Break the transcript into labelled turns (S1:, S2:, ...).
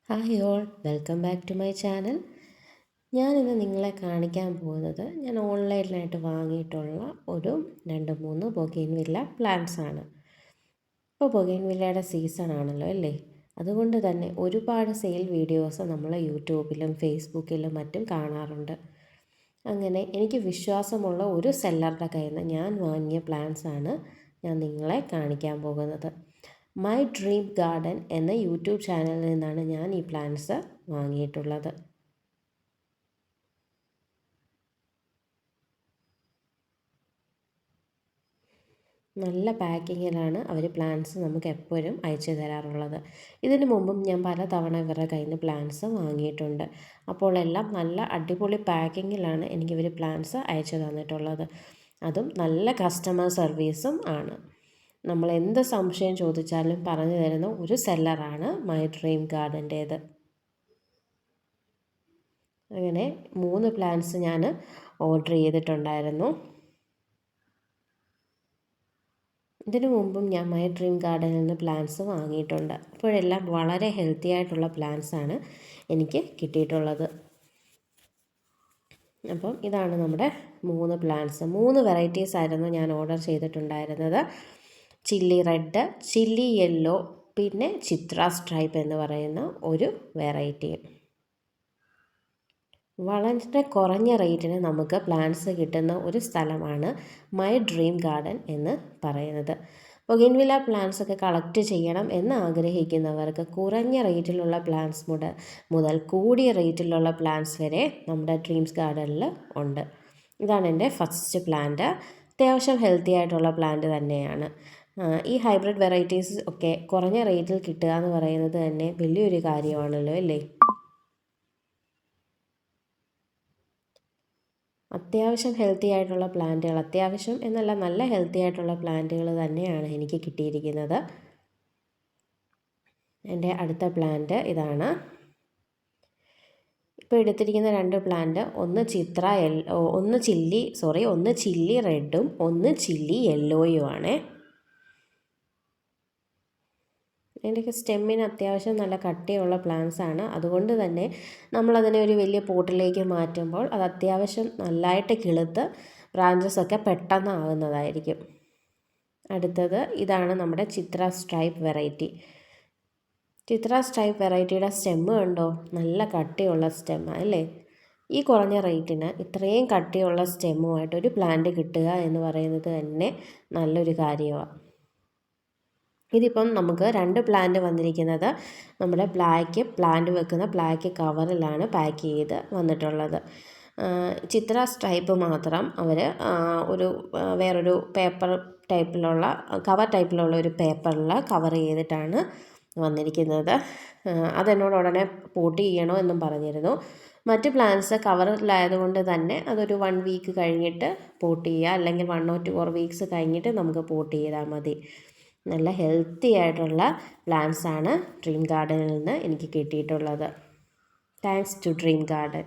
S1: Hi all, welcome back to my channel. ഞാനിന്ന് നിങ്ങളെ കാണിക്കാൻ പോകുന്നത് ഞാൻ ഓൺലൈനിലായിട്ട് വാങ്ങിയിട്ടുള്ള ഒരു 2-3 ബൊഗെയിൻവില്ല പ്ലാന്റ്സ് ആണ്. ഇപ്പോൾ ബൊഗെയിൻവില്ലയുടെ സീസൺ ആണല്ലോ അല്ലേ? അതുകൊണ്ട് തന്നെ ഒരുപാട് സെയിൽ വീഡിയോസ് നമ്മൾ യൂട്യൂബിലും ഫേസ്ബുക്കിലും മറ്റും കാണാറുണ്ട്. അങ്ങനെ എനിക്ക് വിശ്വാസമുള്ള ഒരു സെല്ലറുടെ കയ്യിൽ നിന്ന് ഞാൻ വാങ്ങിയ പ്ലാന്റ്സ് ആണ് ഞാൻ നിങ്ങളെ കാണിക്കാൻ പോകുന്നത്. മൈ ഡ്രീം ഗാർഡൻ എന്ന യൂട്യൂബ് ചാനലിൽ നിന്നാണ് ഞാൻ ഈ പ്ലാന്റ്സ് വാങ്ങിയിട്ടുള്ളത്. നല്ല പാക്കിങ്ങിലാണ് അവർ പ്ലാന്റ്സ് നമുക്ക് എപ്പോഴും അയച്ചു തരാറുള്ളത്. ഇതിനു മുമ്പും ഞാൻ പലതവണ ഇവരുടെ കയ്യിൽ നിന്ന് പ്ലാന്റ്സ് വാങ്ങിയിട്ടുണ്ട്. അപ്പോൾ എല്ലാം നല്ല അടിപൊളി പാക്കിങ്ങിലാണ് എനിക്കിവർ പ്ലാന്റ്സ് അയച്ചു തന്നിട്ടുള്ളത്. അതും നല്ല കസ്റ്റമർ സർവീസും ആണ്. നമ്മൾ എന്ത് സംശയം ചോദിച്ചാലും പറഞ്ഞു തരുന്ന ഒരു സെല്ലറാണ് മൈ ഡ്രീം ഗാർഡൻ്റേത്. അങ്ങനെ 3 പ്ലാന്റ്സ് ഞാൻ ഓർഡർ ചെയ്തിട്ടുണ്ടായിരുന്നു. ഇതിനു മുമ്പും ഞാൻ മൈ ഡ്രീം ഗാർഡനിൽ നിന്ന് പ്ലാന്റ്സ് വാങ്ങിയിട്ടുണ്ട്. അപ്പോഴെല്ലാം വളരെ ഹെൽത്തി ആയിട്ടുള്ള പ്ലാന്റ്സ് ആണ് എനിക്ക് കിട്ടിയിട്ടുള്ളത്. അപ്പം ഇതാണ് നമ്മുടെ 3 പ്ലാന്റ്സ്. 3 വെറൈറ്റീസ് ആയിരുന്നു ഞാൻ ഓർഡർ ചെയ്തിട്ടുണ്ടായിരുന്നത്. ചില്ലി റെഡ്, ചില്ലി യെല്ലോ, പിന്നെ ചിത്ര സ്ട്രൈപ്പ് എന്ന് പറയുന്ന ഒരു വെറൈറ്റിയും. വളരെ കുറഞ്ഞ റേറ്റിന് നമുക്ക് പ്ലാന്റ്സ് കിട്ടുന്ന ഒരു സ്ഥലമാണ് മൈ ഡ്രീം ഗാർഡൻ എന്ന് പറയുന്നത്. ബൊഗെയിൻവില്ല പ്ലാന്റ്സ് ഒക്കെ കളക്ട് ചെയ്യണം എന്ന് ആഗ്രഹിക്കുന്നവർക്ക് കുറഞ്ഞ റേറ്റിലുള്ള പ്ലാന്റ്സ് മുതൽ കൂടിയ റേറ്റിലുള്ള പ്ലാന്റ്സ് വരെ നമ്മുടെ ഡ്രീംസ് ഗാർഡനിൽ ഉണ്ട്. ഇതാണ് എൻ്റെ ഫസ്റ്റ് പ്ലാന്റ്. അത്യാവശ്യം ഹെൽത്തി ആയിട്ടുള്ള പ്ലാന്റ് തന്നെയാണ്. ഈ ഹൈബ്രിഡ് വെറൈറ്റീസ് ഒക്കെ കുറഞ്ഞ റേറ്റിൽ കിട്ടുക എന്ന് പറയുന്നത് തന്നെ വലിയൊരു കാര്യമാണല്ലോ അല്ലേ? അത്യാവശ്യം ഹെൽത്തി ആയിട്ടുള്ള പ്ലാന്റുകൾ, അത്യാവശ്യം എന്നല്ല നല്ല ഹെൽത്തി ആയിട്ടുള്ള പ്ലാന്റുകൾ തന്നെയാണ് എനിക്ക് കിട്ടിയിരിക്കുന്നത്. എൻ്റെ അടുത്ത പ്ലാന്റ് ഇതാണ്. ഇപ്പോൾ എടുത്തിരിക്കുന്ന 2 പ്ലാന്റ് ഒന്ന് ചില്ലി റെഡും ഒന്ന് ചില്ലി യെല്ലോയും ആണ്. ഇതിൻ്റെയൊക്കെ സ്റ്റെമ്മിന് അത്യാവശ്യം നല്ല കട്ടിയുള്ള പ്ലാന്റ്സ് ആണ്. അതുകൊണ്ട് തന്നെ നമ്മളതിനെ ഒരു വലിയ പോട്ടിലേക്ക് മാറ്റുമ്പോൾ അത് അത്യാവശ്യം നല്ലതായിട്ട് കിളുത്ത് ബ്രാഞ്ചസ് ഒക്കെ പെട്ടെന്ന് ആകുന്നതായിരിക്കും. അടുത്തത് ഇതാണ് നമ്മുടെ ചിത്ര സ്ട്രൈപ്പ് വെറൈറ്റി. ചിത്ര സ്ട്രൈപ്പ് വെറൈറ്റിയുടെ സ്റ്റെമ്മ് കണ്ടോ? നല്ല കട്ടിയുള്ള സ്റ്റെമ്മാണ് അല്ലേ? ഈ കുറഞ്ഞ റേറ്റിന് ഇത്രയും കട്ടിയുള്ള സ്റ്റെമ്മുമായിട്ട് ഒരു പ്ലാന്റ് കിട്ടുക എന്ന് പറയുന്നത് തന്നെ നല്ലൊരു കാര്യമാണ്. ഇതിപ്പം നമുക്ക് 2 പ്ലാന്റ് വന്നിരിക്കുന്നത് നമ്മുടെ പ്ലാന്റ് വെക്കുന്ന പ്ലാക്ക് കവറിലാണ് പാക്ക് ചെയ്ത് വന്നിട്ടുള്ളത്. ചിത്ര സ്ട്രൈപ്പ് മാത്രം അവർ വേറൊരു പേപ്പർ ടൈപ്പിലുള്ള കവർ ടൈപ്പിലുള്ള ഒരു പേപ്പറിൽ കവർ ചെയ്തിട്ടാണ് വന്നിരിക്കുന്നത്. അതെന്നോട് ഉടനെ പോട്ട് ചെയ്യണോ എന്നും പറഞ്ഞിരുന്നു. മറ്റ് പ്ലാന്റ്സ് കവറിലായതുകൊണ്ട് തന്നെ അതൊരു 1 വീക്ക് കഴിഞ്ഞിട്ട് പോട്ട് ചെയ്യുക, അല്ലെങ്കിൽ 1 or 2 വീക്സ് കഴിഞ്ഞിട്ട് നമുക്ക് പോട്ട് ചെയ്താൽ മതി. നല്ല ഹെൽത്തി ആയിട്ടുള്ള പ്ലാന്റ്സ് ആണ് ഡ്രീം ഗാർഡനിൽ നിന്ന് എനിക്ക് കിട്ടിയിട്ടുള്ളത്. Thanks to dream garden.